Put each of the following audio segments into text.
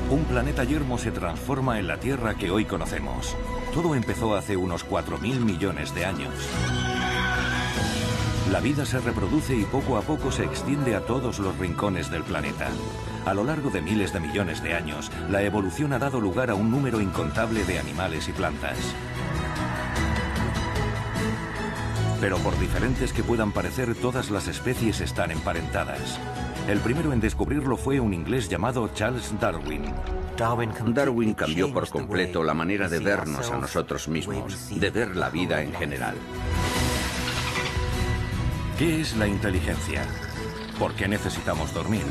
Un planeta yermo se transforma en la Tierra que hoy conocemos. Todo empezó hace unos 4.000 millones de años. La vida se reproduce y poco a poco se extiende a todos los rincones del planeta. A lo largo de miles de millones de años, la evolución ha dado lugar a un número incontable de animales y plantas. Pero por diferentes que puedan parecer, todas las especies están emparentadas. El primero en descubrirlo fue un inglés llamado Charles Darwin. Darwin cambió por completo la manera de vernos a nosotros mismos, de ver la vida en general. ¿Qué es la inteligencia? ¿Por qué necesitamos dormir?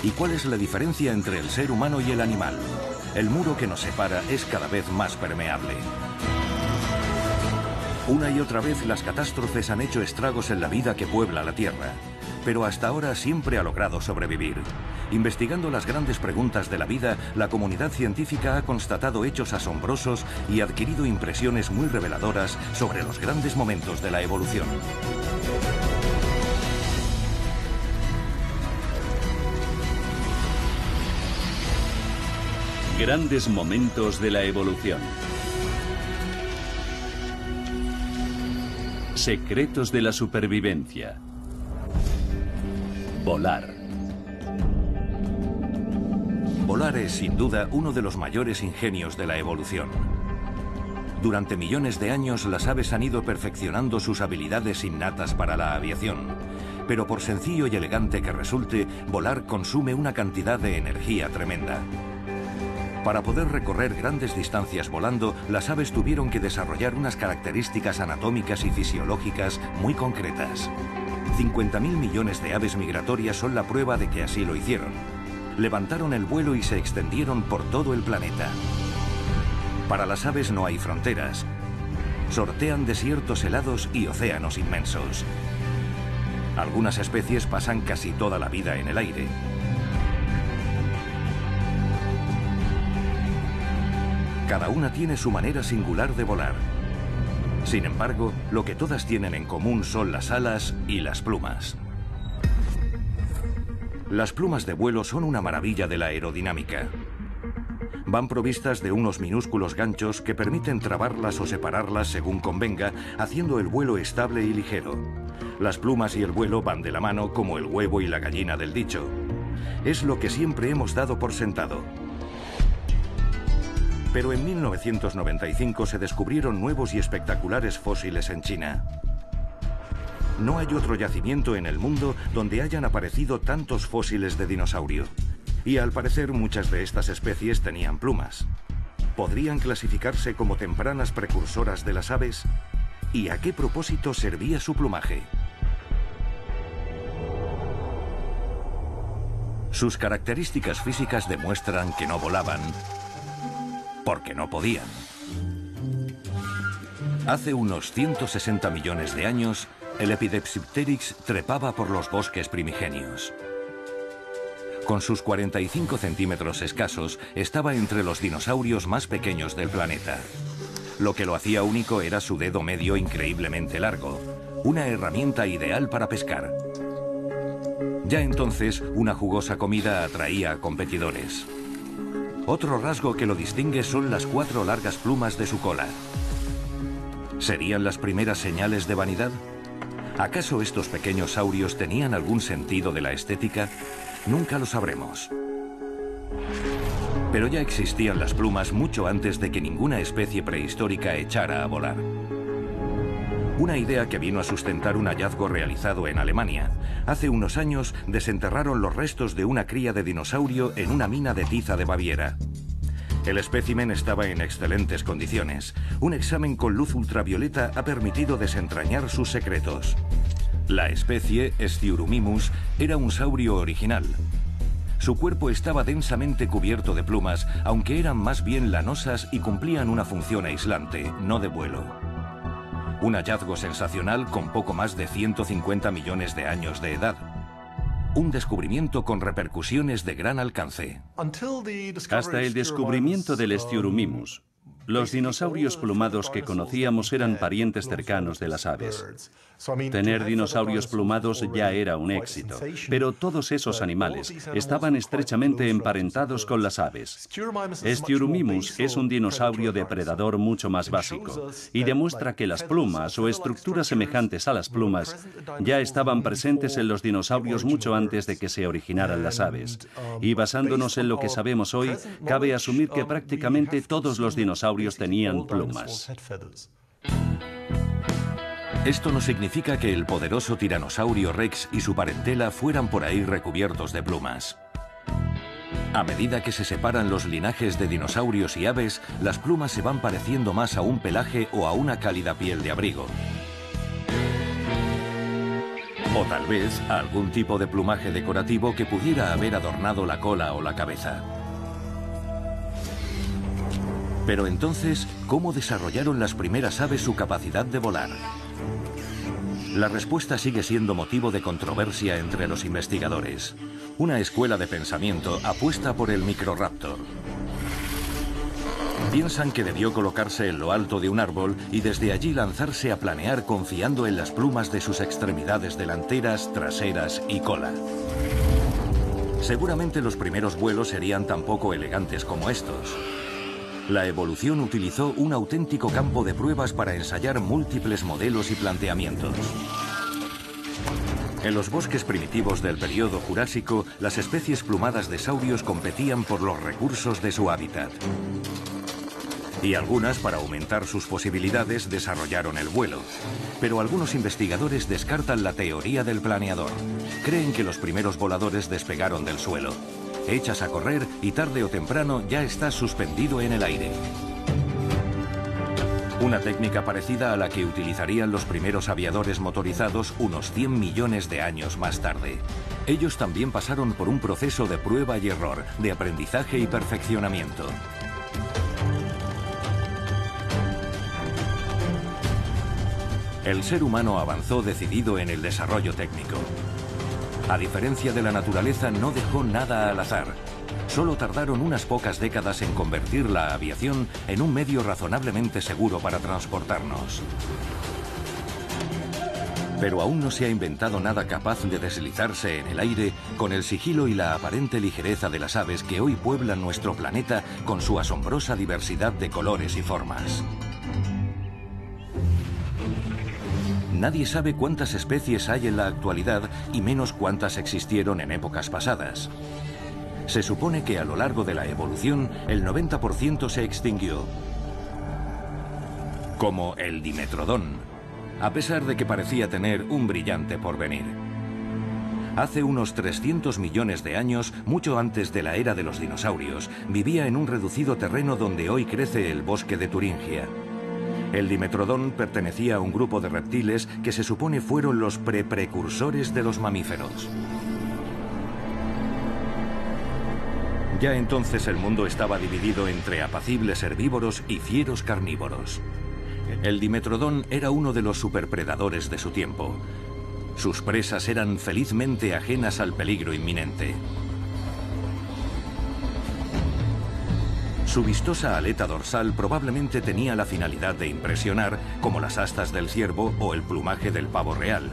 ¿Y cuál es la diferencia entre el ser humano y el animal? El muro que nos separa es cada vez más permeable. Una y otra vez las catástrofes han hecho estragos en la vida que puebla la Tierra, pero hasta ahora siempre ha logrado sobrevivir. Investigando las grandes preguntas de la vida, la comunidad científica ha constatado hechos asombrosos y adquirido impresiones muy reveladoras sobre los grandes momentos de la evolución. Grandes momentos de la evolución. Secretos de la supervivencia. Volar. Volar es, sin duda, uno de los mayores ingenios de la evolución. Durante millones de años, las aves han ido perfeccionando sus habilidades innatas para la aviación. Pero por sencillo y elegante que resulte, volar consume una cantidad de energía tremenda. Para poder recorrer grandes distancias volando, las aves tuvieron que desarrollar unas características anatómicas y fisiológicas muy concretas. 50.000 millones de aves migratorias son la prueba de que así lo hicieron. Levantaron el vuelo y se extendieron por todo el planeta. Para las aves no hay fronteras. Sortean desiertos helados y océanos inmensos. Algunas especies pasan casi toda la vida en el aire. Cada una tiene su manera singular de volar. Sin embargo, lo que todas tienen en común son las alas y las plumas. Las plumas de vuelo son una maravilla de la aerodinámica. Van provistas de unos minúsculos ganchos que permiten trabarlas o separarlas según convenga, haciendo el vuelo estable y ligero. Las plumas y el vuelo van de la mano como el huevo y la gallina del dicho. Es lo que siempre hemos dado por sentado. Pero en 1995 se descubrieron nuevos y espectaculares fósiles en China. No hay otro yacimiento en el mundo donde hayan aparecido tantos fósiles de dinosaurio. Y al parecer muchas de estas especies tenían plumas. ¿Podrían clasificarse como tempranas precursoras de las aves? ¿Y a qué propósito servía su plumaje? Sus características físicas demuestran que no volaban, porque no podían. Hace unos 160 millones de años, el Lepidopterix trepaba por los bosques primigenios. Con sus 45 centímetros escasos, estaba entre los dinosaurios más pequeños del planeta. Lo que lo hacía único era su dedo medio increíblemente largo, una herramienta ideal para pescar. Ya entonces, una jugosa comida atraía a competidores. Otro rasgo que lo distingue son las 4 largas plumas de su cola. ¿Serían las primeras señales de vanidad? ¿Acaso estos pequeños saurios tenían algún sentido de la estética? Nunca lo sabremos. Pero ya existían las plumas mucho antes de que ninguna especie prehistórica echara a volar. Una idea que vino a sustentar un hallazgo realizado en Alemania. Hace unos años desenterraron los restos de una cría de dinosaurio en una mina de tiza de Baviera. El espécimen estaba en excelentes condiciones. Un examen con luz ultravioleta ha permitido desentrañar sus secretos. La especie, Sciurumimus, era un saurio original. Su cuerpo estaba densamente cubierto de plumas, aunque eran más bien lanosas y cumplían una función aislante, no de vuelo. Un hallazgo sensacional con poco más de 150 millones de años de edad. Un descubrimiento con repercusiones de gran alcance. Hasta el descubrimiento del Sciurumimus, los dinosaurios plumados que conocíamos eran parientes cercanos de las aves. Tener dinosaurios plumados ya era un éxito, pero todos esos animales estaban estrechamente emparentados con las aves. Styurumimus es un dinosaurio depredador mucho más básico y demuestra que las plumas o estructuras semejantes a las plumas ya estaban presentes en los dinosaurios mucho antes de que se originaran las aves. Y basándonos en lo que sabemos hoy, cabe asumir que prácticamente todos los dinosaurios tenían plumas. Esto no significa que el poderoso tiranosaurio Rex y su parentela fueran por ahí recubiertos de plumas. A medida que se separan los linajes de dinosaurios y aves, las plumas se van pareciendo más a un pelaje o a una cálida piel de abrigo. O tal vez a algún tipo de plumaje decorativo que pudiera haber adornado la cola o la cabeza. Pero entonces, ¿cómo desarrollaron las primeras aves su capacidad de volar? La respuesta sigue siendo motivo de controversia entre los investigadores. Una escuela de pensamiento apuesta por el Microraptor. Piensan que debió colocarse en lo alto de un árbol y desde allí lanzarse a planear confiando en las plumas de sus extremidades delanteras, traseras y cola. Seguramente los primeros vuelos serían tan poco elegantes como estos. La evolución utilizó un auténtico campo de pruebas para ensayar múltiples modelos y planteamientos. En los bosques primitivos del período Jurásico, las especies plumadas de saurios competían por los recursos de su hábitat. Y algunas, para aumentar sus posibilidades, desarrollaron el vuelo. Pero algunos investigadores descartan la teoría del planeador. Creen que los primeros voladores despegaron del suelo. Echas a correr y tarde o temprano ya estás suspendido en el aire. Una técnica parecida a la que utilizarían los primeros aviadores motorizados unos 100 millones de años más tarde. Ellos también pasaron por un proceso de prueba y error, de aprendizaje y perfeccionamiento. El ser humano avanzó decidido en el desarrollo técnico. A diferencia de la naturaleza, no dejó nada al azar. Solo tardaron unas pocas décadas en convertir la aviación en un medio razonablemente seguro para transportarnos. Pero aún no se ha inventado nada capaz de deslizarse en el aire con el sigilo y la aparente ligereza de las aves que hoy pueblan nuestro planeta con su asombrosa diversidad de colores y formas. Nadie sabe cuántas especies hay en la actualidad y menos cuántas existieron en épocas pasadas. Se supone que a lo largo de la evolución el 90% se extinguió. Como el Dimetrodón, a pesar de que parecía tener un brillante porvenir. Hace unos 300 millones de años, mucho antes de la era de los dinosaurios, vivía en un reducido terreno donde hoy crece el bosque de Turingia. El Dimetrodón pertenecía a un grupo de reptiles que se supone fueron los precursores de los mamíferos. Ya entonces el mundo estaba dividido entre apacibles herbívoros y fieros carnívoros. El Dimetrodón era uno de los superpredadores de su tiempo. Sus presas eran felizmente ajenas al peligro inminente. Su vistosa aleta dorsal probablemente tenía la finalidad de impresionar, como las astas del ciervo o el plumaje del pavo real.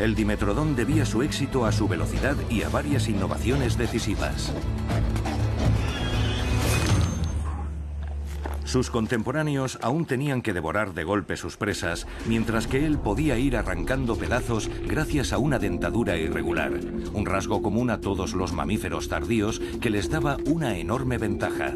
El Dimetrodón debía su éxito a su velocidad y a varias innovaciones decisivas. Sus contemporáneos aún tenían que devorar de golpe sus presas, mientras que él podía ir arrancando pedazos gracias a una dentadura irregular, un rasgo común a todos los mamíferos tardíos que les daba una enorme ventaja.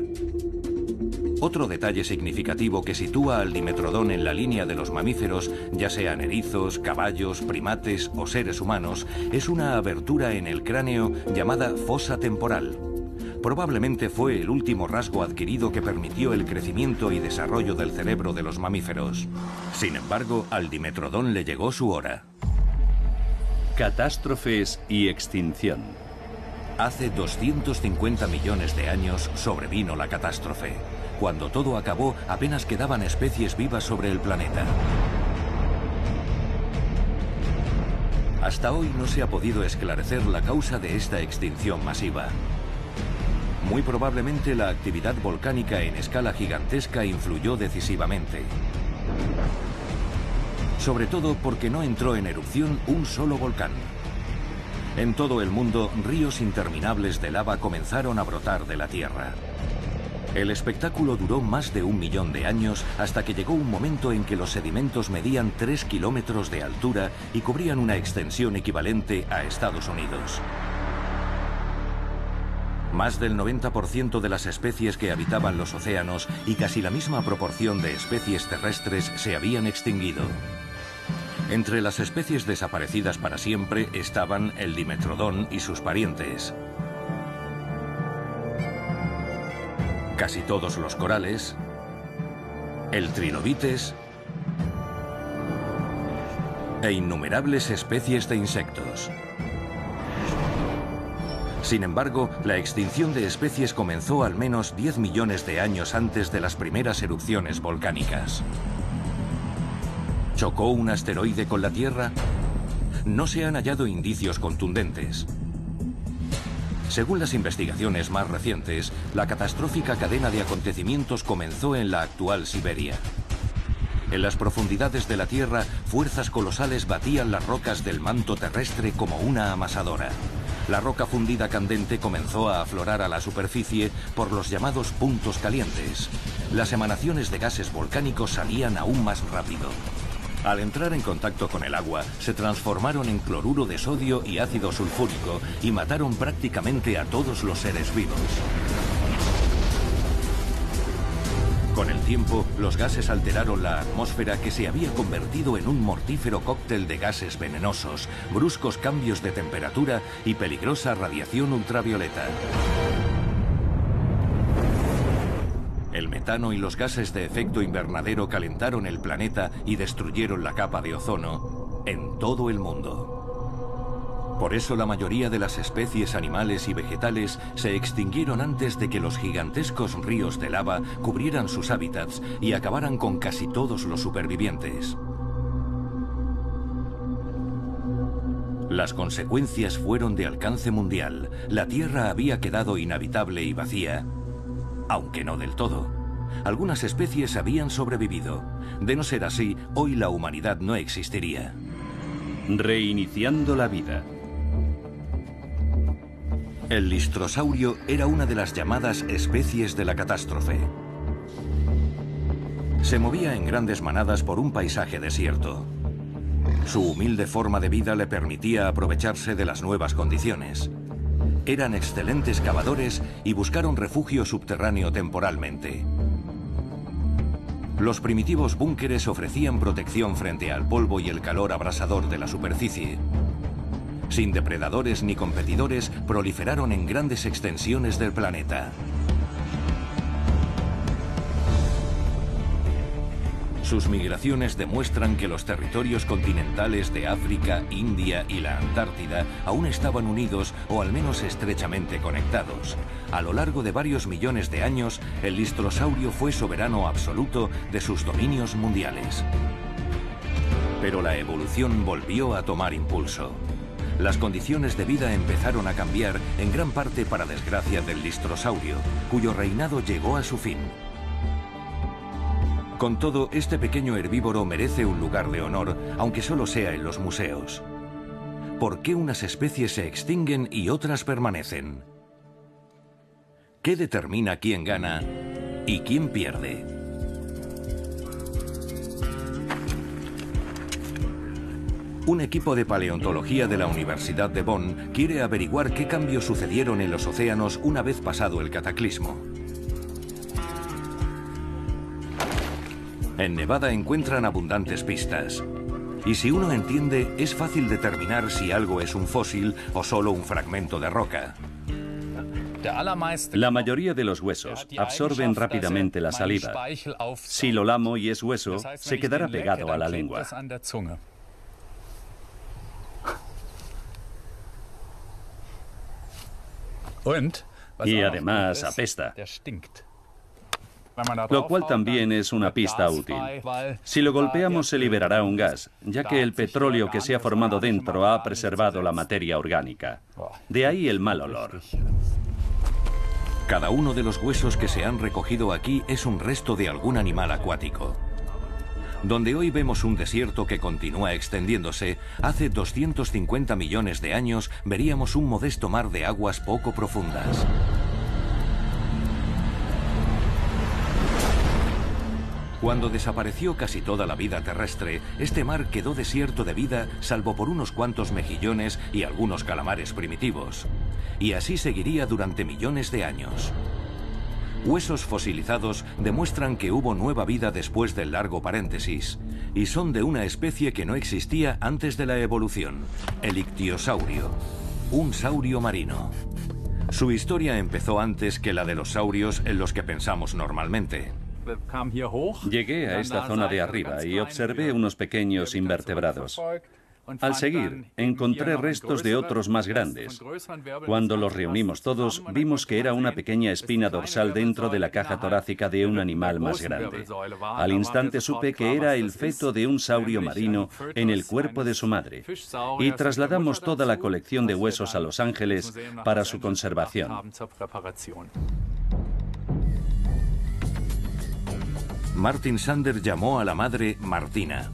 Otro detalle significativo que sitúa al Dimetrodón en la línea de los mamíferos, ya sean erizos, caballos, primates o seres humanos, es una abertura en el cráneo llamada fosa temporal. Probablemente fue el último rasgo adquirido que permitió el crecimiento y desarrollo del cerebro de los mamíferos. Sin embargo, al Dimetrodón le llegó su hora. Catástrofes y extinción. Hace 250 millones de años sobrevino la catástrofe. Cuando todo acabó, apenas quedaban especies vivas sobre el planeta. Hasta hoy no se ha podido esclarecer la causa de esta extinción masiva. Muy probablemente la actividad volcánica en escala gigantesca influyó decisivamente. sobre todo porque no entró en erupción un solo volcán. En todo el mundo, ríos interminables de lava comenzaron a brotar de la Tierra. El espectáculo duró más de 1 millón de años hasta que llegó un momento en que los sedimentos medían 3 kilómetros de altura y cubrían una extensión equivalente a Estados Unidos. Más del 90% de las especies que habitaban los océanos y casi la misma proporción de especies terrestres se habían extinguido. Entre las especies desaparecidas para siempre estaban el Dimetrodón y sus parientes. Casi todos los corales, el Trilobites e innumerables especies de insectos. Sin embargo, la extinción de especies comenzó al menos 10 millones de años antes de las primeras erupciones volcánicas. ¿Chocó un asteroide con la Tierra? No se han hallado indicios contundentes. Según las investigaciones más recientes, la catastrófica cadena de acontecimientos comenzó en la actual Siberia. En las profundidades de la Tierra, fuerzas colosales batían las rocas del manto terrestre como una amasadora. La roca fundida candente comenzó a aflorar a la superficie por los llamados puntos calientes. Las emanaciones de gases volcánicos salían aún más rápido. Al entrar en contacto con el agua, se transformaron en cloruro de sodio y ácido sulfúrico y mataron prácticamente a todos los seres vivos. Con el tiempo, los gases alteraron la atmósfera, que se había convertido en un mortífero cóctel de gases venenosos, bruscos cambios de temperatura y peligrosa radiación ultravioleta. El metano y los gases de efecto invernadero calentaron el planeta y destruyeron la capa de ozono en todo el mundo. Por eso la mayoría de las especies animales y vegetales se extinguieron antes de que los gigantescos ríos de lava cubrieran sus hábitats y acabaran con casi todos los supervivientes. Las consecuencias fueron de alcance mundial. La Tierra había quedado inhabitable y vacía, aunque no del todo. Algunas especies habían sobrevivido. De no ser así, hoy la humanidad no existiría. Reiniciando la vida. El listrosaurio era una de las llamadas especies de la catástrofe. Se movía en grandes manadas por un paisaje desierto. Su humilde forma de vida le permitía aprovecharse de las nuevas condiciones. Eran excelentes cavadores y buscaron refugio subterráneo temporalmente. Los primitivos búnkeres ofrecían protección frente al polvo y el calor abrasador de la superficie. Sin depredadores ni competidores, proliferaron en grandes extensiones del planeta. Sus migraciones demuestran que los territorios continentales de África, India y la Antártida aún estaban unidos o al menos estrechamente conectados. A lo largo de varios millones de años, el listrosaurio fue soberano absoluto de sus dominios mundiales. Pero la evolución volvió a tomar impulso. Las condiciones de vida empezaron a cambiar, en gran parte para desgracia del listrosaurio, cuyo reinado llegó a su fin. Con todo, este pequeño herbívoro merece un lugar de honor, aunque solo sea en los museos. ¿Por qué unas especies se extinguen y otras permanecen? ¿Qué determina quién gana y quién pierde? Un equipo de paleontología de la Universidad de Bonn quiere averiguar qué cambios sucedieron en los océanos una vez pasado el cataclismo. En Nevada encuentran abundantes pistas. Y si uno entiende, es fácil determinar si algo es un fósil o solo un fragmento de roca. La mayoría de los huesos absorben rápidamente la saliva. Si lo lamo y es hueso, se quedará pegado a la lengua. Y además apesta. Lo cual también es una pista útil. Si lo golpeamos se liberará un gas, ya que el petróleo que se ha formado dentro ha preservado la materia orgánica. De ahí el mal olor. Cada uno de los huesos que se han recogido aquí es un resto de algún animal acuático. Donde hoy vemos un desierto que continúa extendiéndose, hace 250 millones de años veríamos un modesto mar de aguas poco profundas. Cuando desapareció casi toda la vida terrestre, este mar quedó desierto de vida salvo por unos cuantos mejillones y algunos calamares primitivos. Y así seguiría durante millones de años. Huesos fosilizados demuestran que hubo nueva vida después del largo paréntesis, y son de una especie que no existía antes de la evolución, el ictiosaurio, un saurio marino. Su historia empezó antes que la de los saurios en los que pensamos normalmente. Llegué a esta zona de arriba y observé unos pequeños invertebrados. Al seguir, encontré restos de otros más grandes. Cuando los reunimos todos, vimos que era una pequeña espina dorsal dentro de la caja torácica de un animal más grande. Al instante supe que era el feto de un saurio marino en el cuerpo de su madre, y trasladamos toda la colección de huesos a Los Ángeles para su conservación. Martin Sander llamó a la madre Martina.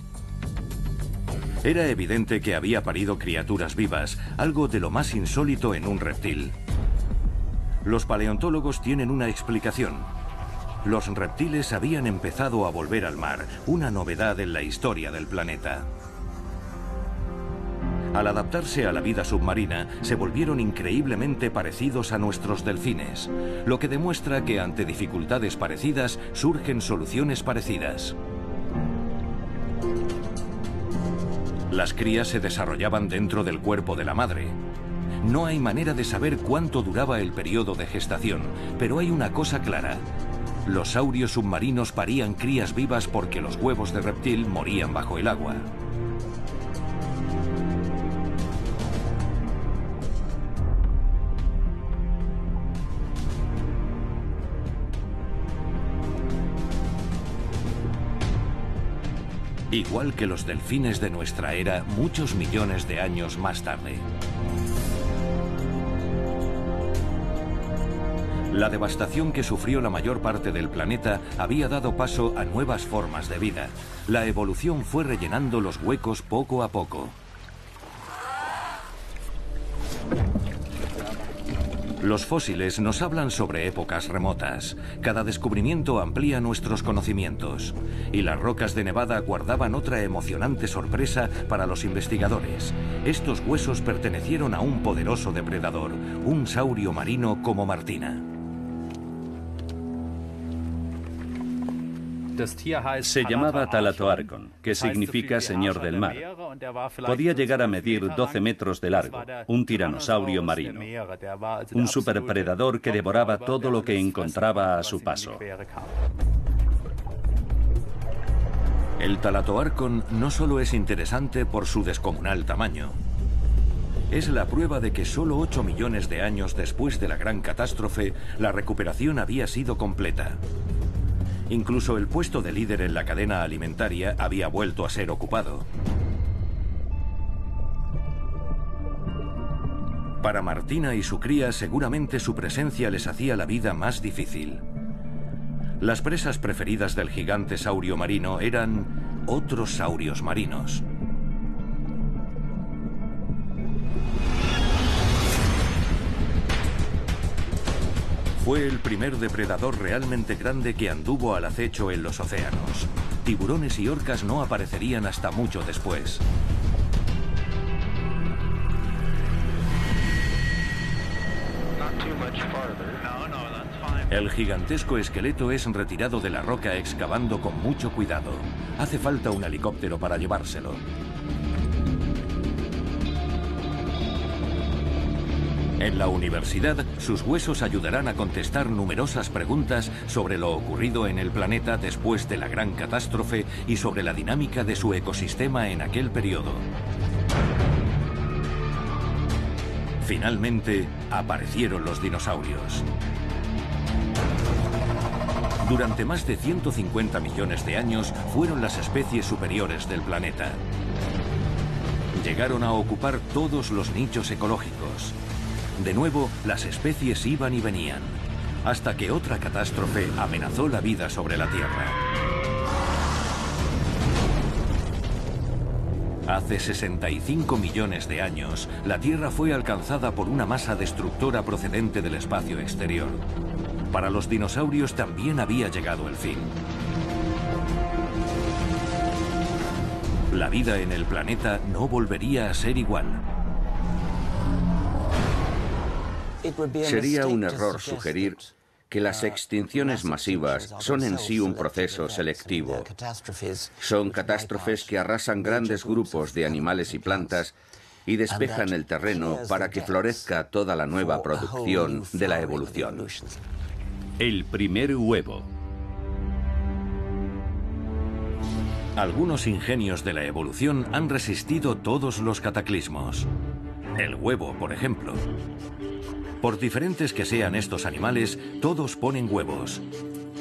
Era evidente que había parido criaturas vivas, algo de lo más insólito en un reptil. Los paleontólogos tienen una explicación. Los reptiles habían empezado a volver al mar, una novedad en la historia del planeta. Al adaptarse a la vida submarina, se volvieron increíblemente parecidos a nuestros delfines, lo que demuestra que ante dificultades parecidas surgen soluciones parecidas. Las crías se desarrollaban dentro del cuerpo de la madre. No hay manera de saber cuánto duraba el periodo de gestación, pero hay una cosa clara. Los saurios submarinos parían crías vivas porque los huevos de reptil morían bajo el agua. Igual que los delfines de nuestra era muchos millones de años más tarde. La devastación que sufrió la mayor parte del planeta había dado paso a nuevas formas de vida. La evolución fue rellenando los huecos poco a poco. Los fósiles nos hablan sobre épocas remotas. Cada descubrimiento amplía nuestros conocimientos. Y las rocas de Nevada guardaban otra emocionante sorpresa para los investigadores. Estos huesos pertenecieron a un poderoso depredador, un saurio marino como Martina. Se llamaba Talatoarcon, que significa Señor del Mar. Podía llegar a medir 12 metros de largo, un tiranosaurio marino. Un superpredador que devoraba todo lo que encontraba a su paso. El Talatoarcon no solo es interesante por su descomunal tamaño. Es la prueba de que solo 8 millones de años después de la gran catástrofe, la recuperación había sido completa. Incluso el puesto de líder en la cadena alimentaria había vuelto a ser ocupado. Para Martina y su cría, seguramente su presencia les hacía la vida más difícil. Las presas preferidas del gigante saurio marino eran otros saurios marinos. Fue el primer depredador realmente grande que anduvo al acecho en los océanos. Tiburones y orcas no aparecerían hasta mucho después. El gigantesco esqueleto es retirado de la roca excavando con mucho cuidado. Hace falta un helicóptero para llevárselo. En la universidad, sus huesos ayudarán a contestar numerosas preguntas sobre lo ocurrido en el planeta después de la gran catástrofe y sobre la dinámica de su ecosistema en aquel periodo. Finalmente, aparecieron los dinosaurios. Durante más de 150 millones de años, fueron las especies superiores del planeta. Llegaron a ocupar todos los nichos ecológicos. De nuevo, las especies iban y venían, hasta que otra catástrofe amenazó la vida sobre la Tierra. Hace 65 millones de años, la Tierra fue alcanzada por una masa destructora procedente del espacio exterior. Para los dinosaurios también había llegado el fin. La vida en el planeta no volvería a ser igual. Sería un error sugerir que las extinciones masivas son en sí un proceso selectivo. Son catástrofes que arrasan grandes grupos de animales y plantas y despejan el terreno para que florezca toda la nueva producción de la evolución. El primer huevo. Algunos ingenios de la evolución han resistido todos los cataclismos. El huevo, por ejemplo. Por diferentes que sean estos animales, todos ponen huevos.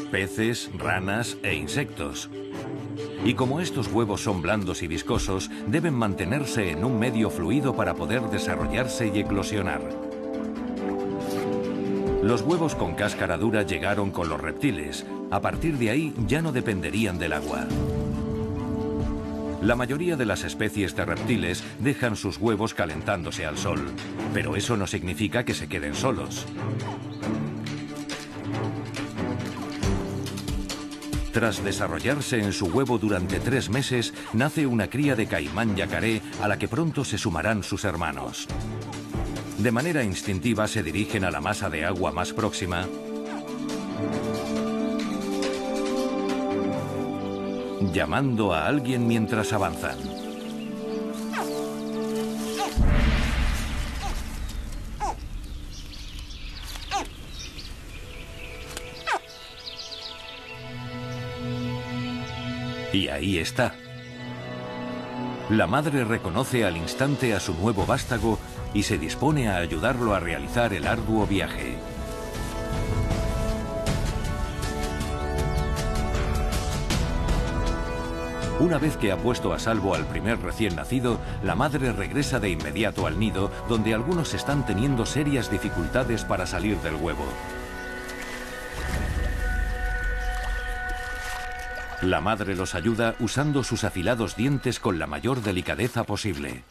Peces, ranas e insectos. Y como estos huevos son blandos y viscosos, deben mantenerse en un medio fluido para poder desarrollarse y eclosionar. Los huevos con cáscara dura llegaron con los reptiles. A partir de ahí ya no dependerían del agua. La mayoría de las especies de reptiles dejan sus huevos calentándose al sol, pero eso no significa que se queden solos. Tras desarrollarse en su huevo durante 3 meses, nace una cría de caimán yacaré a la que pronto se sumarán sus hermanos. De manera instintiva se dirigen a la masa de agua más próxima, llamando a alguien mientras avanzan. Y ahí está. La madre reconoce al instante a su nuevo vástago y se dispone a ayudarlo a realizar el arduo viaje. Una vez que ha puesto a salvo al primer recién nacido, la madre regresa de inmediato al nido, donde algunos están teniendo serias dificultades para salir del huevo. La madre los ayuda usando sus afilados dientes con la mayor delicadeza posible.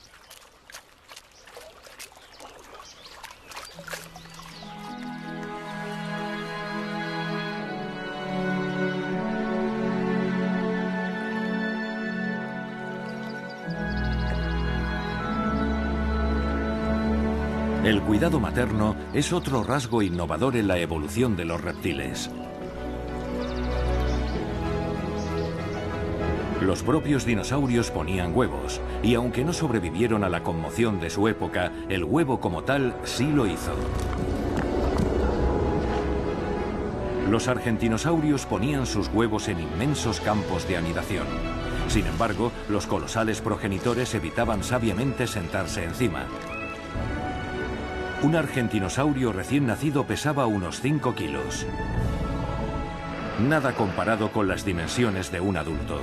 El cuidado materno es otro rasgo innovador en la evolución de los reptiles. Los propios dinosaurios ponían huevos, y aunque no sobrevivieron a la conmoción de su época, el huevo como tal sí lo hizo. Los argentinosaurios ponían sus huevos en inmensos campos de anidación. Sin embargo, los colosales progenitores evitaban sabiamente sentarse encima. Un argentinosaurio recién nacido pesaba unos 5 kilos. Nada comparado con las dimensiones de un adulto.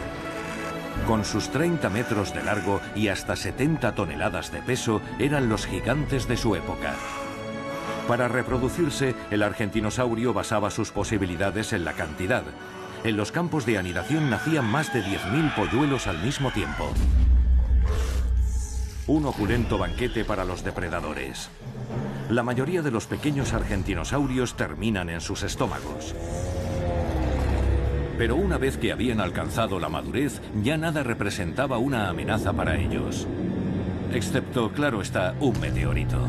Con sus 30 metros de largo y hasta 70 toneladas de peso, eran los gigantes de su época. Para reproducirse, el argentinosaurio basaba sus posibilidades en la cantidad. En los campos de anidación nacían más de 10.000 polluelos al mismo tiempo. Un opulento banquete para los depredadores. La mayoría de los pequeños argentinosaurios terminan en sus estómagos. Pero una vez que habían alcanzado la madurez, ya nada representaba una amenaza para ellos. Excepto, claro está, un meteorito.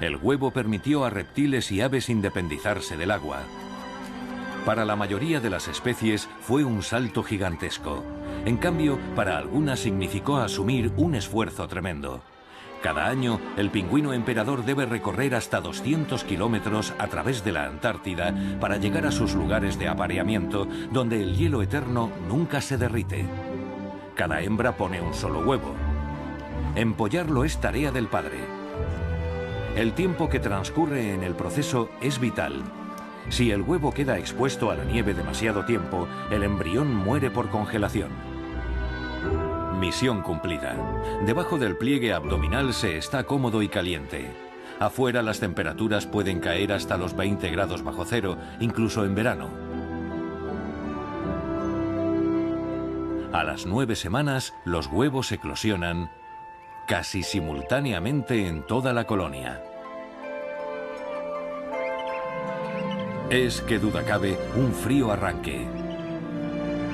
El huevo permitió a reptiles y aves independizarse del agua. Para la mayoría de las especies fue un salto gigantesco. En cambio, para algunas significó asumir un esfuerzo tremendo. Cada año, el pingüino emperador debe recorrer hasta 200 kilómetros a través de la Antártida para llegar a sus lugares de apareamiento, donde el hielo eterno nunca se derrite. Cada hembra pone un solo huevo. Empollarlo es tarea del padre. El tiempo que transcurre en el proceso es vital. Si el huevo queda expuesto a la nieve demasiado tiempo, el embrión muere por congelación. Misión cumplida. Debajo del pliegue abdominal se está cómodo y caliente. Afuera las temperaturas pueden caer hasta los 20 grados bajo cero, incluso en verano. A las 9 semanas, los huevos eclosionan casi simultáneamente en toda la colonia. Es, que duda cabe, un frío arranque.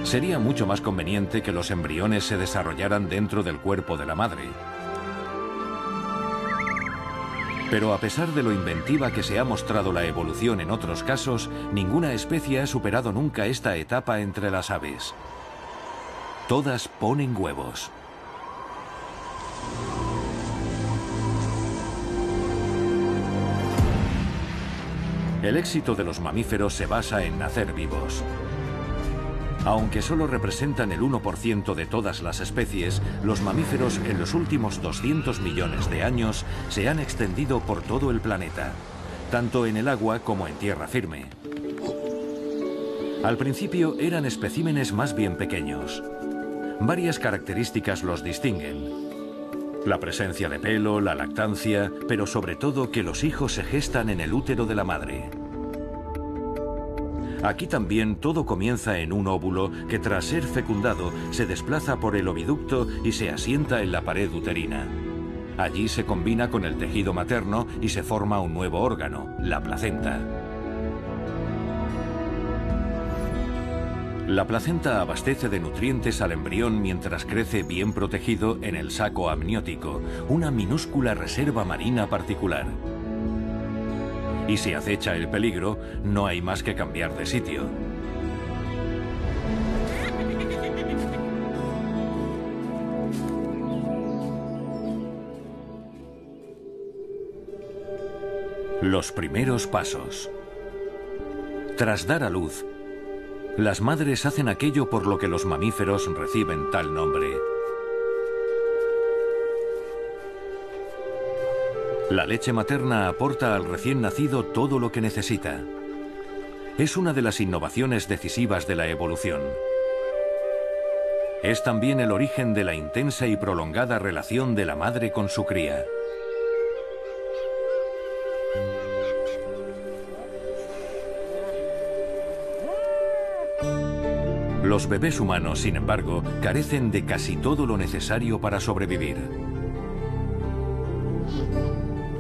Sería mucho más conveniente que los embriones se desarrollaran dentro del cuerpo de la madre. Pero a pesar de lo inventiva que se ha mostrado la evolución en otros casos, ninguna especie ha superado nunca esta etapa entre las aves. Todas ponen huevos. El éxito de los mamíferos se basa en nacer vivos. Aunque solo representan el 1% de todas las especies, los mamíferos en los últimos 200 millones de años se han extendido por todo el planeta, tanto en el agua como en tierra firme. Al principio eran especímenes más bien pequeños. Varias características los distinguen. La presencia de pelo, la lactancia, pero sobre todo que los hijos se gestan en el útero de la madre. Aquí también todo comienza en un óvulo que tras ser fecundado se desplaza por el oviducto y se asienta en la pared uterina. Allí se combina con el tejido materno y se forma un nuevo órgano, la placenta. La placenta abastece de nutrientes al embrión mientras crece bien protegido en el saco amniótico, una minúscula reserva marina particular. Y si acecha el peligro, no hay más que cambiar de sitio. Los primeros pasos. Tras dar a luz, las madres hacen aquello por lo que los mamíferos reciben tal nombre. La leche materna aporta al recién nacido todo lo que necesita. Es una de las innovaciones decisivas de la evolución. Es también el origen de la intensa y prolongada relación de la madre con su cría. Los bebés humanos, sin embargo, carecen de casi todo lo necesario para sobrevivir.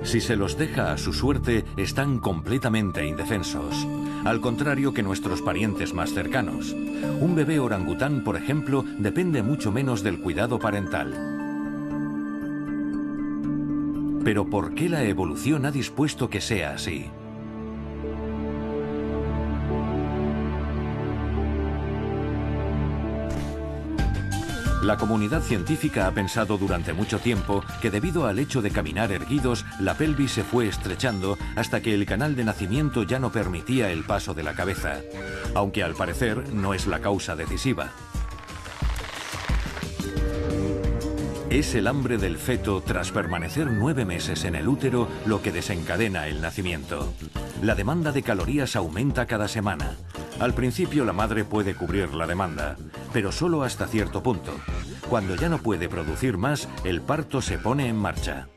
Si se los deja a su suerte, están completamente indefensos, al contrario que nuestros parientes más cercanos. Un bebé orangután, por ejemplo, depende mucho menos del cuidado parental. Pero ¿por qué la evolución ha dispuesto que sea así? La comunidad científica ha pensado durante mucho tiempo que debido al hecho de caminar erguidos, la pelvis se fue estrechando hasta que el canal de nacimiento ya no permitía el paso de la cabeza, aunque al parecer no es la causa decisiva. Es el hambre del feto tras permanecer 9 meses en el útero lo que desencadena el nacimiento. La demanda de calorías aumenta cada semana. Al principio la madre puede cubrir la demanda, pero solo hasta cierto punto. Cuando ya no puede producir más, el parto se pone en marcha.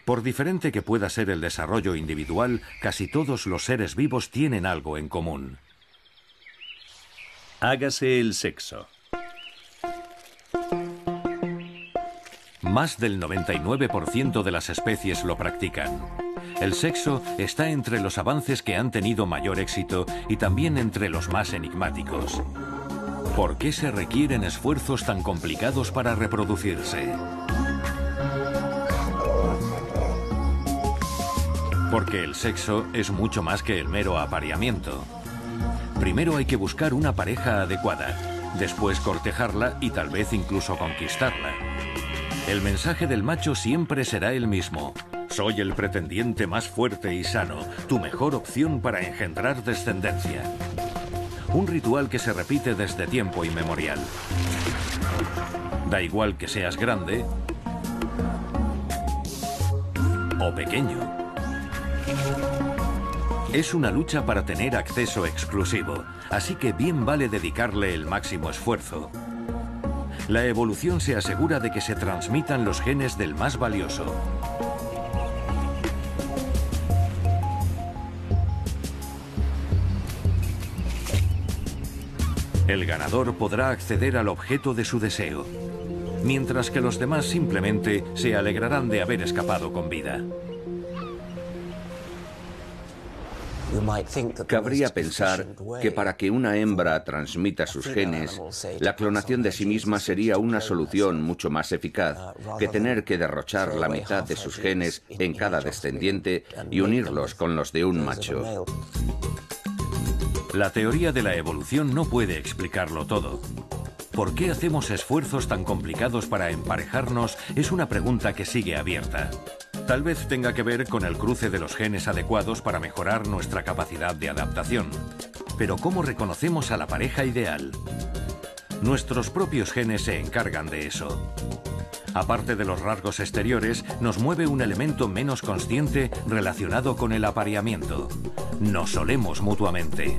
Por diferente que pueda ser el desarrollo individual, casi todos los seres vivos tienen algo en común. Hágase el sexo. Más del 99% de las especies lo practican. El sexo está entre los avances que han tenido mayor éxito y también entre los más enigmáticos. ¿Por qué se requieren esfuerzos tan complicados para reproducirse? Porque el sexo es mucho más que el mero apareamiento. Primero hay que buscar una pareja adecuada, después cortejarla y tal vez incluso conquistarla. El mensaje del macho siempre será el mismo. Soy el pretendiente más fuerte y sano, tu mejor opción para engendrar descendencia. Un ritual que se repite desde tiempo inmemorial. Da igual que seas grande o pequeño. Es una lucha para tener acceso exclusivo, así que bien vale dedicarle el máximo esfuerzo. La evolución se asegura de que se transmitan los genes del más valioso. El ganador podrá acceder al objeto de su deseo, mientras que los demás simplemente se alegrarán de haber escapado con vida. Cabría pensar que para que una hembra transmita sus genes, la clonación de sí misma sería una solución mucho más eficaz que tener que derrochar la mitad de sus genes en cada descendiente y unirlos con los de un macho. La teoría de la evolución no puede explicarlo todo. ¿Por qué hacemos esfuerzos tan complicados para emparejarnos? Es una pregunta que sigue abierta. Tal vez tenga que ver con el cruce de los genes adecuados para mejorar nuestra capacidad de adaptación. Pero ¿cómo reconocemos a la pareja ideal? Nuestros propios genes se encargan de eso. Aparte de los rasgos exteriores, nos mueve un elemento menos consciente relacionado con el apareamiento. Nos olemos mutuamente.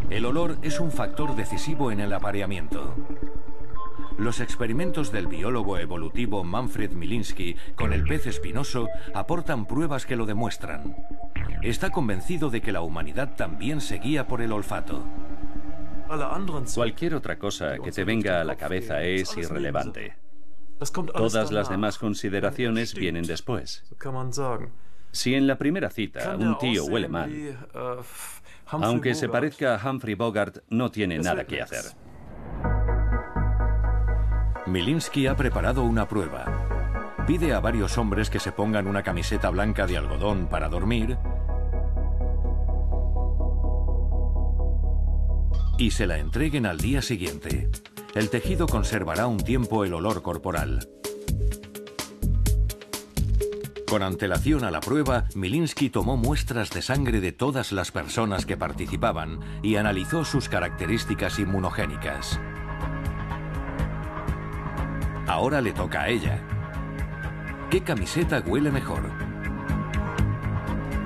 El olor es un factor decisivo en el apareamiento. Los experimentos del biólogo evolutivo Manfred Milinski con el pez espinoso aportan pruebas que lo demuestran. Está convencido de que la humanidad también se guía por el olfato. Cualquier otra cosa que te venga a la cabeza es irrelevante. Todas las demás consideraciones vienen después. Si en la primera cita un tío huele mal, aunque se parezca a Humphrey Bogart, no tiene nada que hacer. Milinski ha preparado una prueba. Pide a varios hombres que se pongan una camiseta blanca de algodón para dormir y se la entreguen al día siguiente. El tejido conservará un tiempo el olor corporal. Con antelación a la prueba, Milinski tomó muestras de sangre de todas las personas que participaban y analizó sus características inmunogénicas. Ahora le toca a ella. ¿Qué camiseta huele mejor?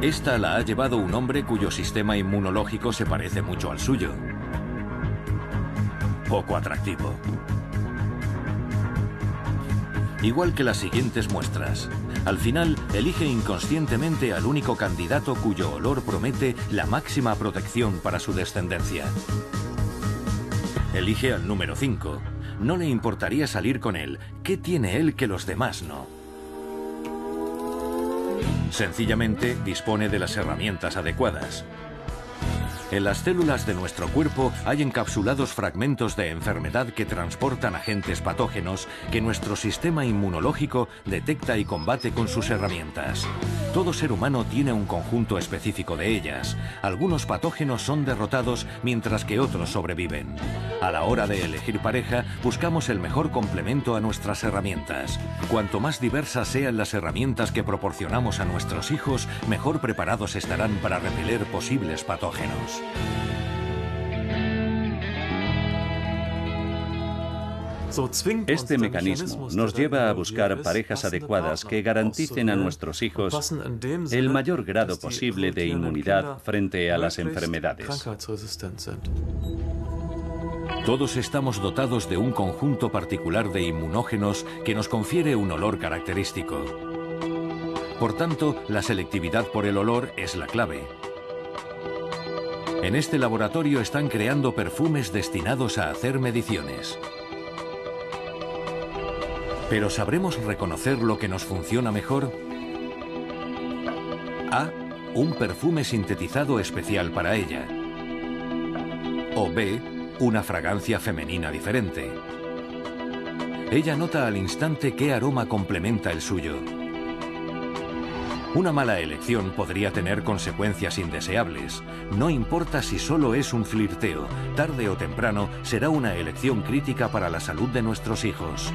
Esta la ha llevado un hombre cuyo sistema inmunológico se parece mucho al suyo. Poco atractivo. Igual que las siguientes muestras. Al final, elige inconscientemente al único candidato cuyo olor promete la máxima protección para su descendencia. Elige al número 5. No le importaría salir con él. ¿Qué tiene él que los demás no? Sencillamente dispone de las herramientas adecuadas. En las células de nuestro cuerpo hay encapsulados fragmentos de enfermedad que transportan agentes patógenos que nuestro sistema inmunológico detecta y combate con sus herramientas. Todo ser humano tiene un conjunto específico de ellas. Algunos patógenos son derrotados mientras que otros sobreviven. A la hora de elegir pareja, buscamos el mejor complemento a nuestras herramientas. Cuanto más diversas sean las herramientas que proporcionamos a nuestros hijos, mejor preparados estarán para repeler posibles patógenos. Este mecanismo nos lleva a buscar parejas adecuadas que garanticen a nuestros hijos el mayor grado posible de inmunidad frente a las enfermedades. Todos estamos dotados de un conjunto particular de inmunógenos que nos confiere un olor característico. Por tanto, la selectividad por el olor es la clave. En este laboratorio están creando perfumes destinados a hacer mediciones. ¿Pero sabremos reconocer lo que nos funciona mejor? A. Un perfume sintetizado especial para ella. O B. Una fragancia femenina diferente. Ella nota al instante qué aroma complementa el suyo. Una mala elección podría tener consecuencias indeseables. No importa si solo es un flirteo, tarde o temprano será una elección crítica para la salud de nuestros hijos.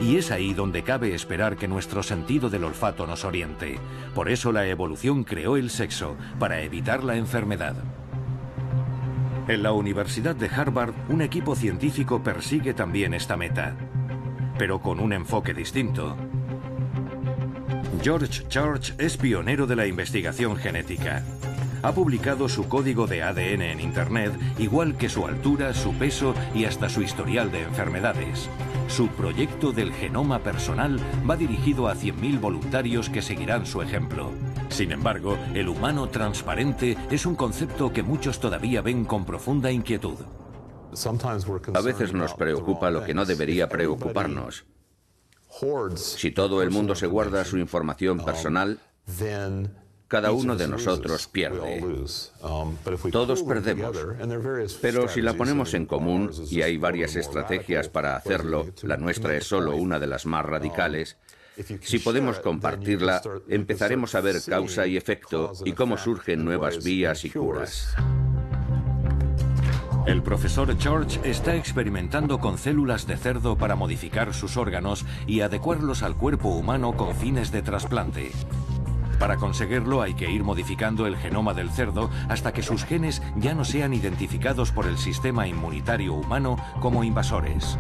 Y es ahí donde cabe esperar que nuestro sentido del olfato nos oriente. Por eso la evolución creó el sexo, para evitar la enfermedad. En la Universidad de Harvard, un equipo científico persigue también esta meta, pero con un enfoque distinto. George Church es pionero de la investigación genética. Ha publicado su código de ADN en Internet, igual que su altura, su peso y hasta su historial de enfermedades. Su proyecto del genoma personal va dirigido a 100.000 voluntarios que seguirán su ejemplo. Sin embargo, el humano transparente es un concepto que muchos todavía ven con profunda inquietud. A veces nos preocupa lo que no debería preocuparnos. Si todo el mundo se guarda su información personal, cada uno de nosotros pierde. Todos perdemos. Pero si la ponemos en común, y hay varias estrategias para hacerlo, la nuestra es solo una de las más radicales, si podemos compartirla, empezaremos a ver causa y efecto y cómo surgen nuevas vías y curas. El profesor George está experimentando con células de cerdo para modificar sus órganos y adecuarlos al cuerpo humano con fines de trasplante. Para conseguirlo hay que ir modificando el genoma del cerdo hasta que sus genes ya no sean identificados por el sistema inmunitario humano como invasores.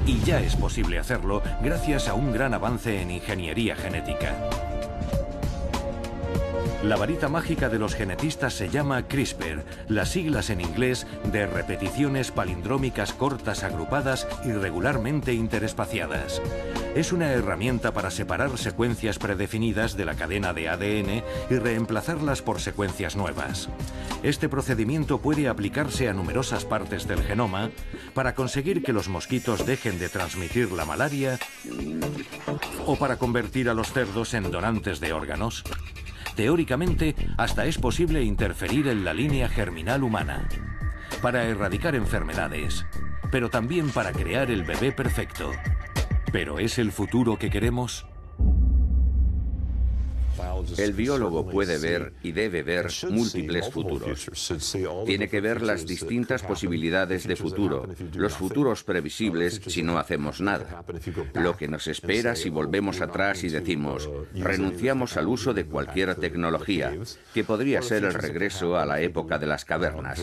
Y ya es posible hacerlo gracias a un gran avance en ingeniería genética. La varita mágica de los genetistas se llama CRISPR, las siglas en inglés de repeticiones palindrómicas cortas agrupadas irregularmente interespaciadas. Es una herramienta para separar secuencias predefinidas de la cadena de ADN y reemplazarlas por secuencias nuevas. Este procedimiento puede aplicarse a numerosas partes del genoma para conseguir que los mosquitos dejen de transmitir la malaria o para convertir a los cerdos en donantes de órganos. Teóricamente, hasta es posible interferir en la línea germinal humana, para erradicar enfermedades, pero también para crear el bebé perfecto. ¿Pero es el futuro que queremos? El biólogo puede ver y debe ver múltiples futuros. Tiene que ver las distintas posibilidades de futuro, los futuros previsibles si no hacemos nada. Lo que nos espera si volvemos atrás y decimos, renunciamos al uso de cualquier tecnología, que podría ser el regreso a la época de las cavernas,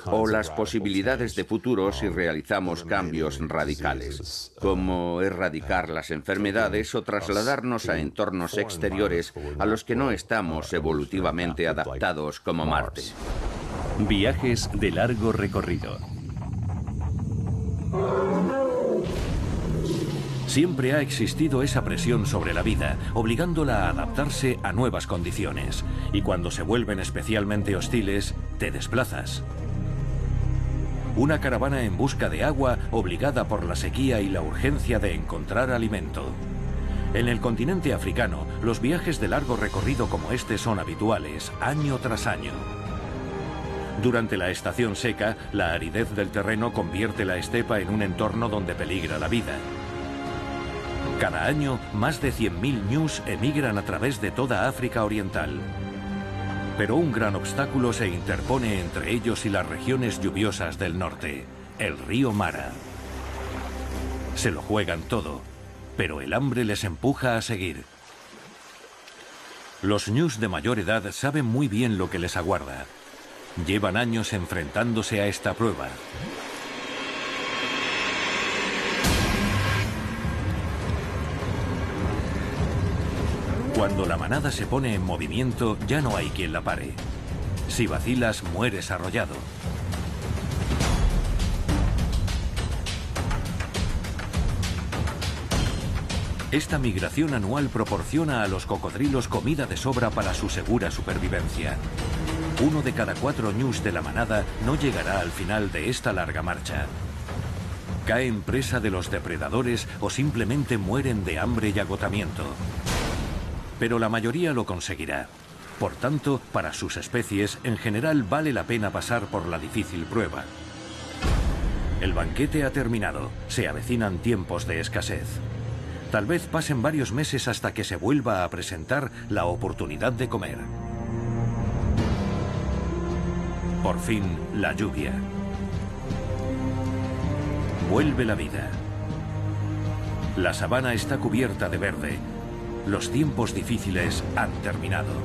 o las posibilidades de futuro si realizamos cambios radicales, como erradicar las enfermedades o trasladarnos a entornos exteriores a los que no estamos evolutivamente adaptados como Marte. Viajes de largo recorrido. Siempre ha existido esa presión sobre la vida, obligándola a adaptarse a nuevas condiciones. Y cuando se vuelven especialmente hostiles, te desplazas. Una caravana en busca de agua, obligada por la sequía y la urgencia de encontrar alimento. En el continente africano, los viajes de largo recorrido como este son habituales, año tras año. Durante la estación seca, la aridez del terreno convierte la estepa en un entorno donde peligra la vida. Cada año, más de 100.000 ñus emigran a través de toda África Oriental. Pero un gran obstáculo se interpone entre ellos y las regiones lluviosas del norte, el río Mara. Se lo juegan todo, pero el hambre les empuja a seguir. Los ñus de mayor edad saben muy bien lo que les aguarda. Llevan años enfrentándose a esta prueba. Cuando la manada se pone en movimiento, ya no hay quien la pare. Si vacilas, mueres arrollado. Esta migración anual proporciona a los cocodrilos comida de sobra para su segura supervivencia. 1 de cada 4 ñus de la manada no llegará al final de esta larga marcha. Caen presa de los depredadores o simplemente mueren de hambre y agotamiento. Pero la mayoría lo conseguirá. Por tanto, para sus especies, en general vale la pena pasar por la difícil prueba. El banquete ha terminado. Se avecinan tiempos de escasez. Tal vez pasen varios meses hasta que se vuelva a presentar la oportunidad de comer. Por fin, la lluvia. Vuelve la vida. La sabana está cubierta de verde. Los tiempos difíciles han terminado.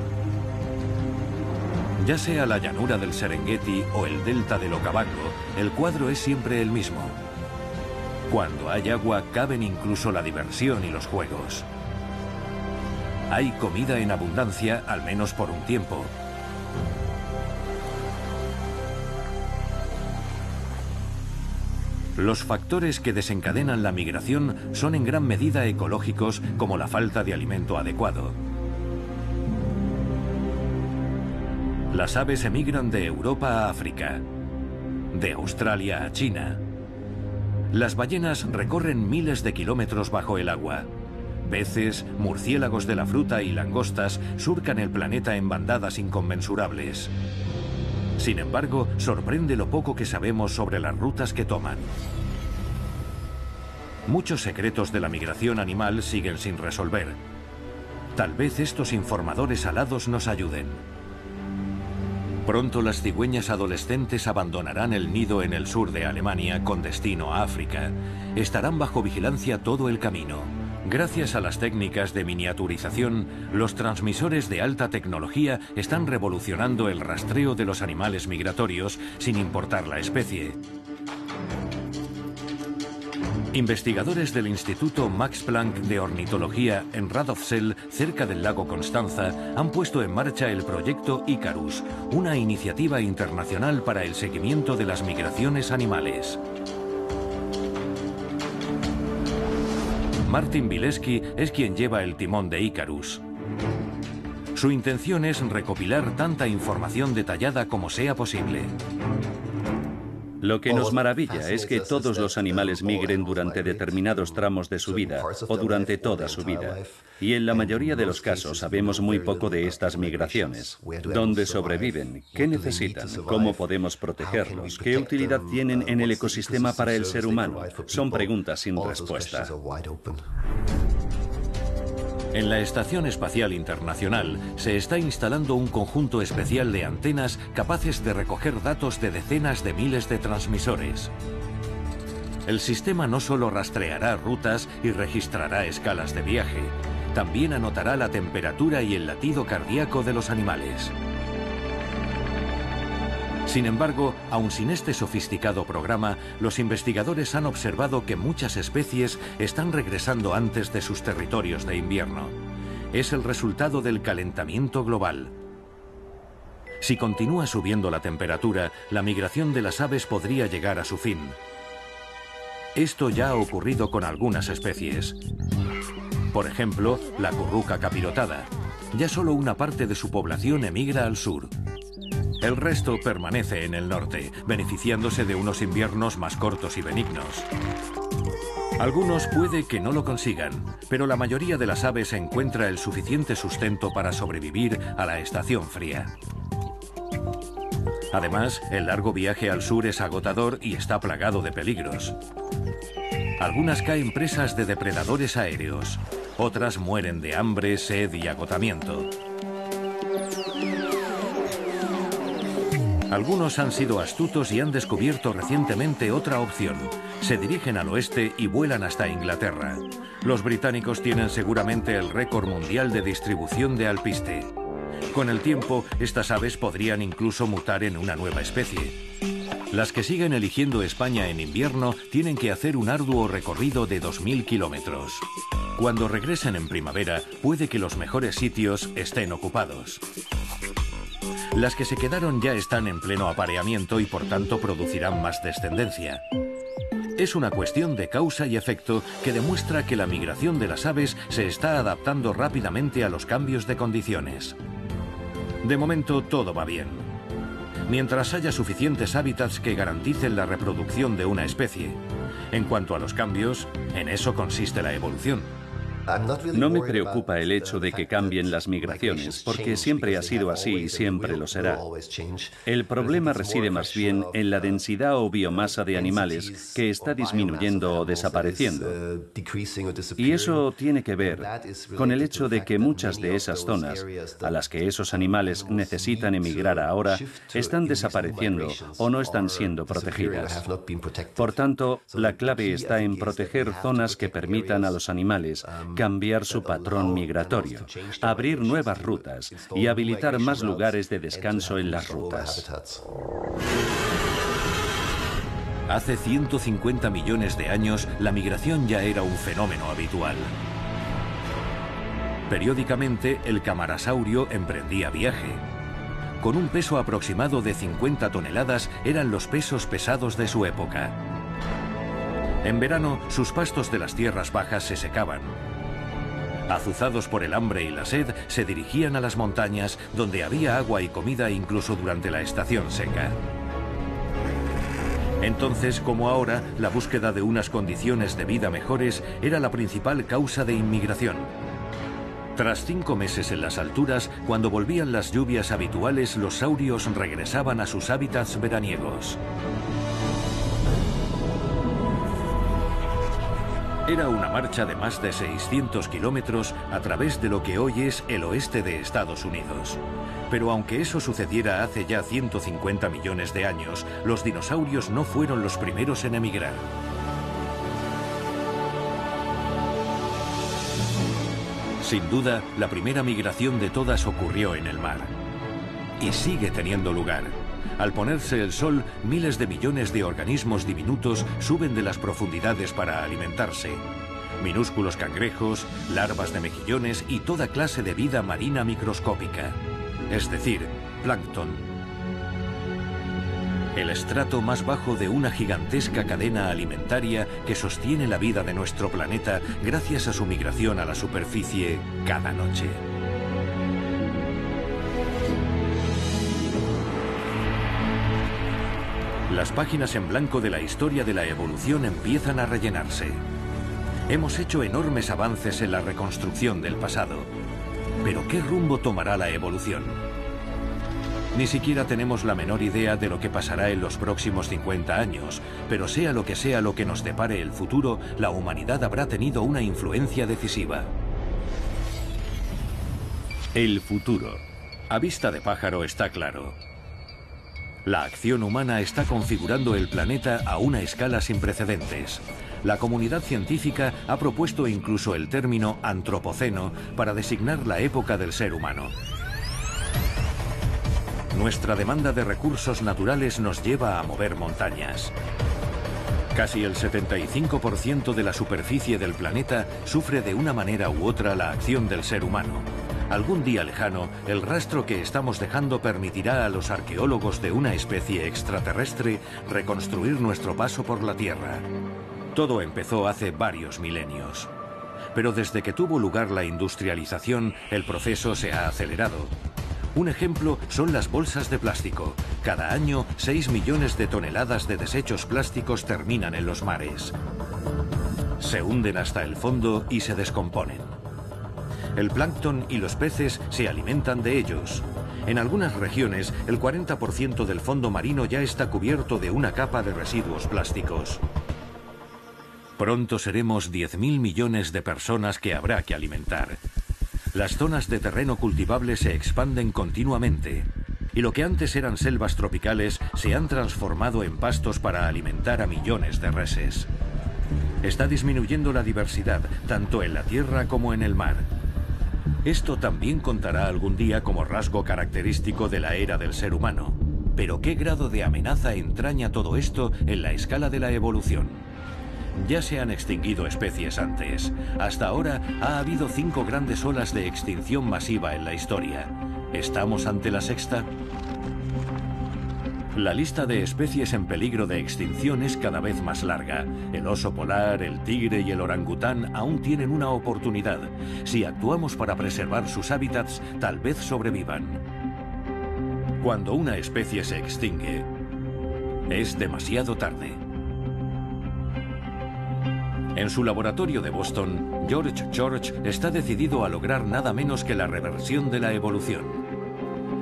Ya sea la llanura del Serengeti o el delta del Okavango, el cuadro es siempre el mismo. Cuando hay agua, caben incluso la diversión y los juegos. Hay comida en abundancia, al menos por un tiempo. Los factores que desencadenan la migración son en gran medida ecológicos, como la falta de alimento adecuado. Las aves emigran de Europa a África, de Australia a China. Las ballenas recorren miles de kilómetros bajo el agua. Peces, murciélagos de la fruta y langostas surcan el planeta en bandadas inconmensurables. Sin embargo, sorprende lo poco que sabemos sobre las rutas que toman. Muchos secretos de la migración animal siguen sin resolver. Tal vez estos informadores alados nos ayuden. Pronto las cigüeñas adolescentes abandonarán el nido en el sur de Alemania con destino a África. Estarán bajo vigilancia todo el camino. Gracias a las técnicas de miniaturización, los transmisores de alta tecnología están revolucionando el rastreo de los animales migratorios sin importar la especie. Investigadores del Instituto Max Planck de Ornitología en Radolfzell, cerca del lago Constanza, han puesto en marcha el proyecto Icarus, una iniciativa internacional para el seguimiento de las migraciones animales. Martin Bileski es quien lleva el timón de Icarus. Su intención es recopilar tanta información detallada como sea posible. Lo que nos maravilla es que todos los animales migren durante determinados tramos de su vida o durante toda su vida. Y en la mayoría de los casos sabemos muy poco de estas migraciones. ¿Dónde sobreviven? ¿Qué necesitan? ¿Cómo podemos protegerlos? ¿Qué utilidad tienen en el ecosistema para el ser humano? Son preguntas sin respuesta. En la Estación Espacial Internacional se está instalando un conjunto especial de antenas capaces de recoger datos de decenas de miles de transmisores. El sistema no solo rastreará rutas y registrará escalas de viaje, también anotará la temperatura y el latido cardíaco de los animales. Sin embargo, aun sin este sofisticado programa, los investigadores han observado que muchas especies están regresando antes de sus territorios de invierno. Es el resultado del calentamiento global. Si continúa subiendo la temperatura, la migración de las aves podría llegar a su fin. Esto ya ha ocurrido con algunas especies. Por ejemplo, la curruca capirotada. Ya solo una parte de su población emigra al sur. El resto permanece en el norte, beneficiándose de unos inviernos más cortos y benignos. Algunos puede que no lo consigan, pero la mayoría de las aves encuentra el suficiente sustento para sobrevivir a la estación fría. Además, el largo viaje al sur es agotador y está plagado de peligros. Algunas caen presas de depredadores aéreos, otras mueren de hambre, sed y agotamiento. Algunos han sido astutos y han descubierto recientemente otra opción. Se dirigen al oeste y vuelan hasta Inglaterra. Los británicos tienen seguramente el récord mundial de distribución de alpiste. Con el tiempo, estas aves podrían incluso mutar en una nueva especie. Las que siguen eligiendo España en invierno tienen que hacer un arduo recorrido de 2000 kilómetros. Cuando regresen en primavera, puede que los mejores sitios estén ocupados. Las que se quedaron ya están en pleno apareamiento y por tanto producirán más descendencia. Es una cuestión de causa y efecto que demuestra que la migración de las aves se está adaptando rápidamente a los cambios de condiciones. De momento todo va bien. Mientras haya suficientes hábitats que garanticen la reproducción de una especie. En cuanto a los cambios, en eso consiste la evolución. No me preocupa el hecho de que cambien las migraciones, porque siempre ha sido así y siempre lo será. El problema reside más bien en la densidad o biomasa de animales que está disminuyendo o desapareciendo. Y eso tiene que ver con el hecho de que muchas de esas zonas a las que esos animales necesitan emigrar ahora están desapareciendo o no están siendo protegidas. Por tanto, la clave está en proteger zonas que permitan a los animales cambiar su patrón migratorio, abrir nuevas rutas y habilitar más lugares de descanso en las rutas. Hace 150 millones de años, la migración ya era un fenómeno habitual. Periódicamente, el camarasaurio emprendía viaje. Con un peso aproximado de 50 toneladas, eran los pesos pesados de su época. En verano, sus pastos de las tierras bajas se secaban. Azuzados por el hambre y la sed, se dirigían a las montañas, donde había agua y comida incluso durante la estación seca. Entonces, como ahora, la búsqueda de unas condiciones de vida mejores era la principal causa de inmigración. Tras 5 meses en las alturas, cuando volvían las lluvias habituales, los saurios regresaban a sus hábitats veraniegos. Era una marcha de más de 600 kilómetros a través de lo que hoy es el oeste de Estados Unidos. Pero aunque eso sucediera hace ya 150 millones de años, los dinosaurios no fueron los primeros en emigrar. Sin duda, la primera migración de todas ocurrió en el mar. Y sigue teniendo lugar. Al ponerse el sol, miles de millones de organismos diminutos suben de las profundidades para alimentarse. Minúsculos cangrejos, larvas de mejillones y toda clase de vida marina microscópica. Es decir, plancton. El estrato más bajo de una gigantesca cadena alimentaria que sostiene la vida de nuestro planeta gracias a su migración a la superficie cada noche. Las páginas en blanco de la historia de la evolución empiezan a rellenarse. Hemos hecho enormes avances en la reconstrucción del pasado. Pero ¿qué rumbo tomará la evolución? Ni siquiera tenemos la menor idea de lo que pasará en los próximos 50 años, pero sea lo que nos depare el futuro, la humanidad habrá tenido una influencia decisiva. El futuro. A vista de pájaro está claro. La acción humana está configurando el planeta a una escala sin precedentes. La comunidad científica ha propuesto incluso el término antropoceno para designar la época del ser humano. Nuestra demanda de recursos naturales nos lleva a mover montañas. Casi el 75% de la superficie del planeta sufre de una manera u otra la acción del ser humano. Algún día lejano, el rastro que estamos dejando permitirá a los arqueólogos de una especie extraterrestre reconstruir nuestro paso por la Tierra. Todo empezó hace varios milenios. Pero desde que tuvo lugar la industrialización, el proceso se ha acelerado. Un ejemplo son las bolsas de plástico. Cada año, 6 millones de toneladas de desechos plásticos terminan en los mares. Se hunden hasta el fondo y se descomponen. El plancton y los peces se alimentan de ellos. En algunas regiones, el 40% del fondo marino ya está cubierto de una capa de residuos plásticos. Pronto seremos 10.000 millones de personas que habrá que alimentar. Las zonas de terreno cultivable se expanden continuamente, y lo que antes eran selvas tropicales se han transformado en pastos para alimentar a millones de reses. Está disminuyendo la diversidad, tanto en la tierra como en el mar. Esto también contará algún día como rasgo característico de la era del ser humano. Pero ¿qué grado de amenaza entraña todo esto en la escala de la evolución? Ya se han extinguido especies antes. Hasta ahora ha habido 5 grandes olas de extinción masiva en la historia. ¿Estamos ante la sexta? La lista de especies en peligro de extinción es cada vez más larga. El oso polar, el tigre y el orangután aún tienen una oportunidad. Si actuamos para preservar sus hábitats, tal vez sobrevivan. Cuando una especie se extingue, es demasiado tarde. En su laboratorio de Boston, George está decidido a lograr nada menos que la reversión de la evolución.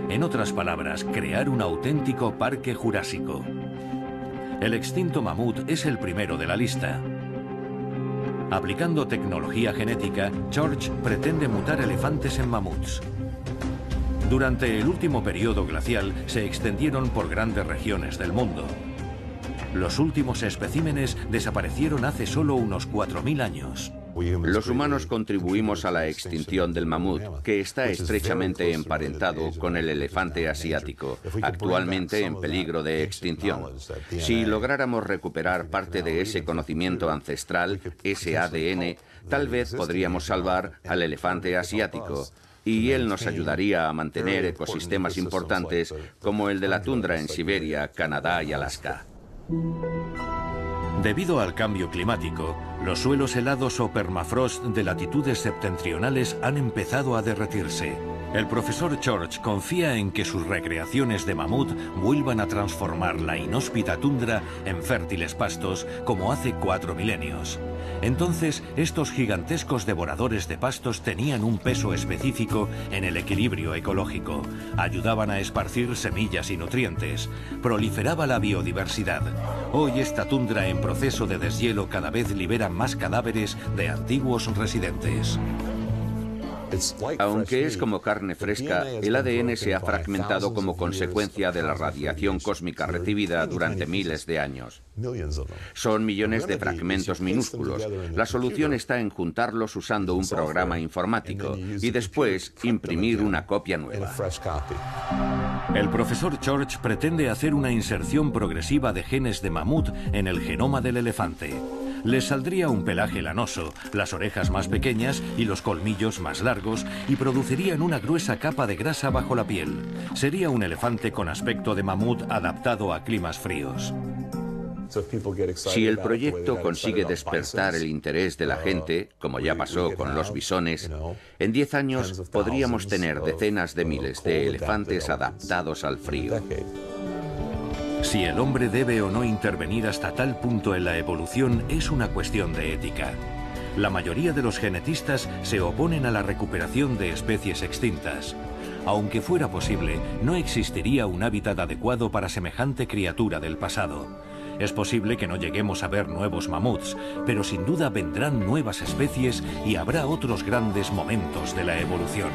En otras palabras, crear un auténtico parque jurásico. El extinto mamut es el primero de la lista. Aplicando tecnología genética, George pretende mutar elefantes en mamuts. Durante el último periodo glacial se extendieron por grandes regiones del mundo. Los últimos especímenes desaparecieron hace solo unos 4.000 años. Los humanos contribuimos a la extinción del mamut, que está estrechamente emparentado con el elefante asiático, actualmente en peligro de extinción. Si lográramos recuperar parte de ese conocimiento ancestral, ese ADN, tal vez podríamos salvar al elefante asiático. Y él nos ayudaría a mantener ecosistemas importantes como el de la tundra en Siberia, Canadá y Alaska. Debido al cambio climático, los suelos helados o permafrost de latitudes septentrionales han empezado a derretirse. El profesor George confía en que sus recreaciones de mamut vuelvan a transformar la inhóspita tundra en fértiles pastos como hace 4 milenios. Entonces, estos gigantescos devoradores de pastos tenían un peso específico en el equilibrio ecológico. Ayudaban a esparcir semillas y nutrientes. Proliferaba la biodiversidad. Hoy esta tundra en proceso de deshielo cada vez libera más cadáveres de antiguos residentes. Aunque es como carne fresca, el ADN se ha fragmentado como consecuencia de la radiación cósmica recibida durante miles de años. Son millones de fragmentos minúsculos. La solución está en juntarlos usando un programa informático y después imprimir una copia nueva. El profesor George pretende hacer una inserción progresiva de genes de mamut en el genoma del elefante. Les saldría un pelaje lanoso, las orejas más pequeñas y los colmillos más largos, y producirían una gruesa capa de grasa bajo la piel. Sería un elefante con aspecto de mamut adaptado a climas fríos. Si el proyecto consigue despertar el interés de la gente, como ya pasó con los bisones, en 10 años podríamos tener decenas de miles de elefantes adaptados al frío. Si el hombre debe o no intervenir hasta tal punto en la evolución es una cuestión de ética. La mayoría de los genetistas se oponen a la recuperación de especies extintas. Aunque fuera posible, no existiría un hábitat adecuado para semejante criatura del pasado. Es posible que no lleguemos a ver nuevos mamuts, pero sin duda vendrán nuevas especies y habrá otros grandes momentos de la evolución.